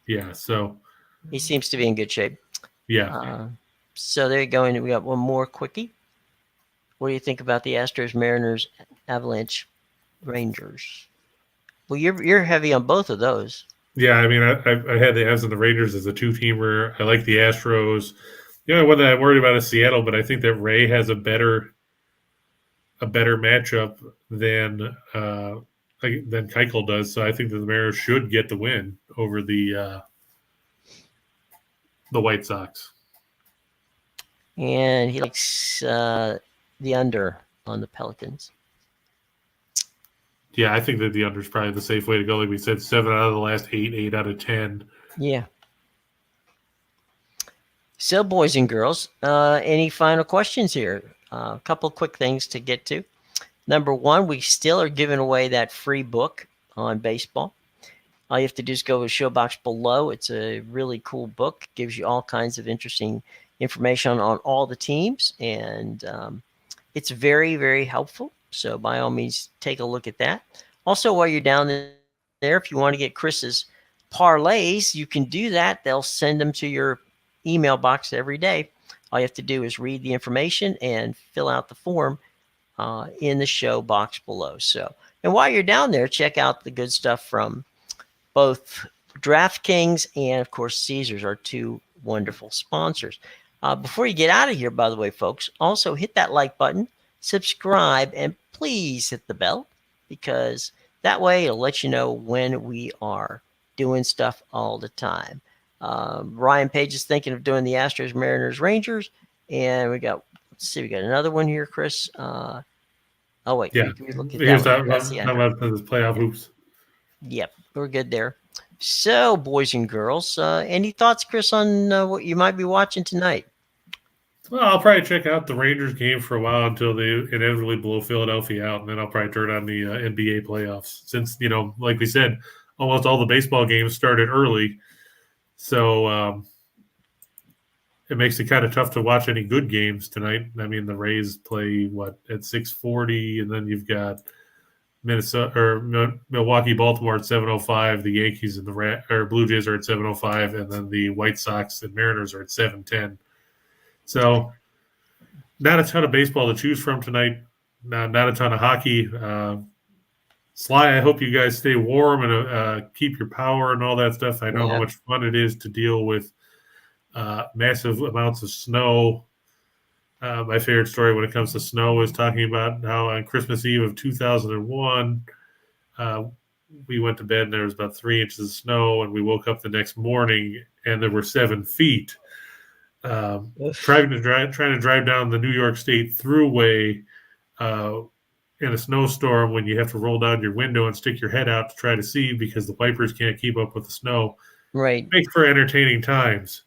Yeah, so he seems to be in good shape. Yeah. So there you go. And we got one more quickie. What do you think about the Astros, Mariners, Avalanche, Rangers? Well, you're heavy on both of those. Yeah, I had the Avs and the Rangers as a 2-teamer. I like the Astros. The only one that I'm worried about is Seattle, but I think that Ray has a better matchup than Keuchel does. So I think that the Mariners should get the win over the White Sox. And he likes the under on the Pelicans. Yeah, I think that the under is probably the safe way to go. Like we said, 7 out of the last 8 out of 10. Yeah. So, boys and girls, any final questions here? A couple quick things to get to. Number one, we still are giving away that free book on baseball. All you have to do is go to show box below. It's a really cool book. Gives you all kinds of interesting information on all the teams, and it's very, very helpful. So by all means, take a look at that. Also, while you're down there, if you want to get Chris's parlays, you can do that. They'll send them to your email box every day. All you have to do is read the information and fill out the form in the show box below. So, and while you're down there, check out the good stuff from both DraftKings and, of course, Caesars, our two wonderful sponsors. Before you get out of here, by the way, folks, also hit that like button, subscribe, and please hit the bell, because that way it'll let you know when we are doing stuff all the time. Ryan Page is thinking of doing the Astros, Mariners, Rangers, and we got another one here, Chris. Oh wait, Yeah, we look at here's that that. one. Talking about the playoff hoops. Yep, we're good there. So, boys and girls, any thoughts, Chris, on what you might be watching tonight? Well, I'll probably check out the Rangers game for a while until they inevitably blow Philadelphia out, and then I'll probably turn on the NBA playoffs. Since, like we said, almost all the baseball games started early, so it makes it kind of tough to watch any good games tonight. I mean, the Rays play at 6:40, and then you've got Milwaukee, Baltimore at 7:05. The Yankees and the Blue Jays are at 7:05, and then the White Sox and Mariners are at 7:10. So, not a ton of baseball to choose from tonight. Not a ton of hockey. Sly, I hope you guys stay warm and keep your power and all that stuff. I know how much fun it is to deal with massive amounts of snow. My favorite story when it comes to snow is talking about how on Christmas Eve of 2001, we went to bed and there was about 3 inches of snow, and we woke up the next morning and there were 7 feet. Trying to drive down the New York State Thruway in a snowstorm when you have to roll down your window and stick your head out to try to see because the wipers can't keep up with the snow. Right. Makes for entertaining times.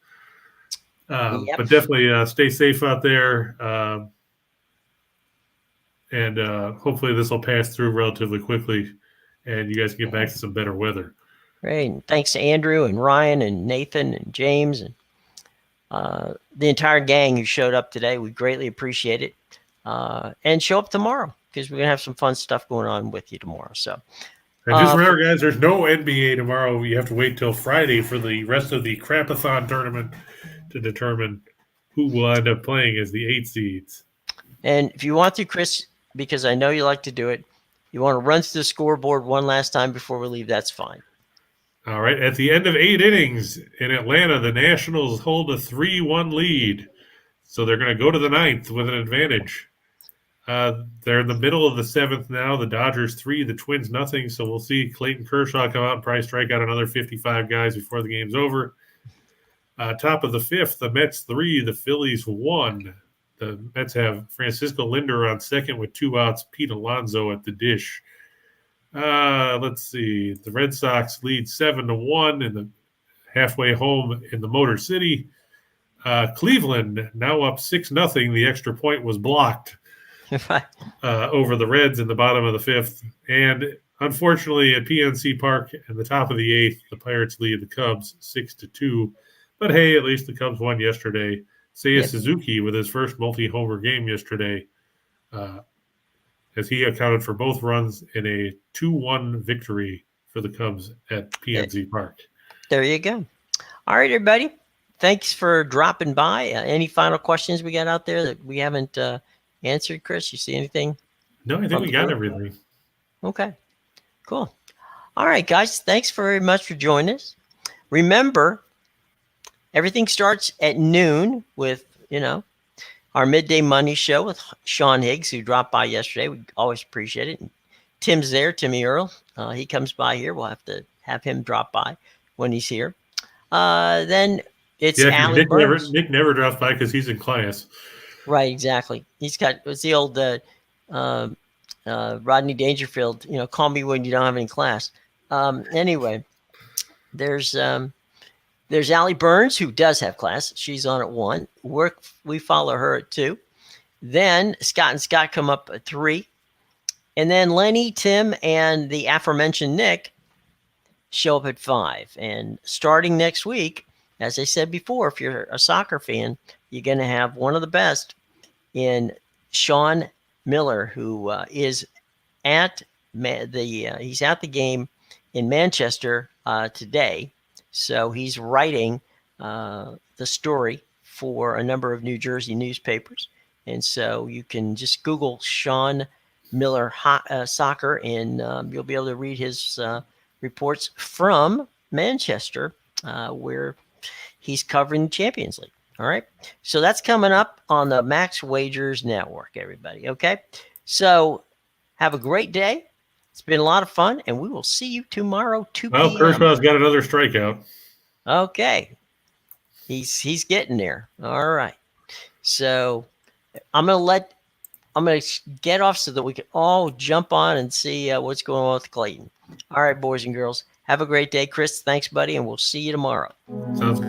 But definitely stay safe out there. And hopefully this will pass through relatively quickly and you guys can get back to some better weather. Great. And thanks to Andrew and Ryan and Nathan and James and the entire gang who showed up today. We greatly appreciate it. And show up tomorrow because we're going to have some fun stuff going on with you tomorrow. So, and just remember, guys, there's no NBA tomorrow. You have to wait till Friday for the rest of the Crapathon tournament to determine who will end up playing as the 8 seeds. And if you want to, Chris, because I know you like to do it, you want to run through the scoreboard one last time before we leave, that's fine. All right. At the end of 8 innings in Atlanta, the Nationals hold a 3-1 lead. So they're going to go to the 9th with an advantage. They're in the middle of the 7th now. The Dodgers 3, the Twins nothing. So we'll see Clayton Kershaw come out and probably strike out another 55 guys before the game's over. Top of the 5th, the Mets 3, the Phillies 1. The Mets have Francisco Lindor on second with 2 outs, Pete Alonso at the dish. Let's see. The Red Sox lead 7-1 in the halfway home in the Motor City. Cleveland now up 6-0. The extra point was blocked over the Reds in the bottom of the 5th. And unfortunately, at PNC Park in the top of the 8th, the Pirates lead the Cubs 6-2. But hey, at least the Cubs won yesterday. Seiya Suzuki with his first multi-homer game yesterday, as he accounted for both runs in a 2-1 victory for the Cubs at PNC Park. There you go. All right, everybody. Thanks for dropping by. Any final questions we got out there that we haven't answered, Chris? You see anything? No, I think we got everything. Okay, cool. All right, guys. Thanks very much for joining us. Remember, everything starts at noon with, our midday money show with Sean Higgs, who dropped by yesterday. We always appreciate it. And Tim's there, Timmy Earl. He comes by here. We'll have to have him drop by when he's here. Then it's Allie Burns. Nick never drops by because he's in class. Right, exactly. It's the old Rodney Dangerfield, call me when you don't have any class. Anyway, there's Allie Burns, who does have class. She's on at 1. We follow her at 2. Then Scott and Scott come up at 3. And then Lenny, Tim, and the aforementioned Nick show up at 5. And starting next week, as I said before, if you're a soccer fan, you're going to have one of the best in Sean Miller, who is at he's at the game in Manchester today. So he's writing the story for a number of New Jersey newspapers. And so you can just Google Sean Miller soccer, and you'll be able to read his reports from Manchester, where he's covering the Champions League. All right. So that's coming up on the Max Wagers Network, everybody. Okay. So have a great day. It's been a lot of fun, and we will see you tomorrow, 2 p.m. Well, Kershaw's got another strikeout. Okay. He's getting there. All right. So I'm going to get off so that we can all jump on and see what's going on with Clayton. All right, boys and girls. Have a great day. Chris, thanks, buddy, and we'll see you tomorrow. Sounds good.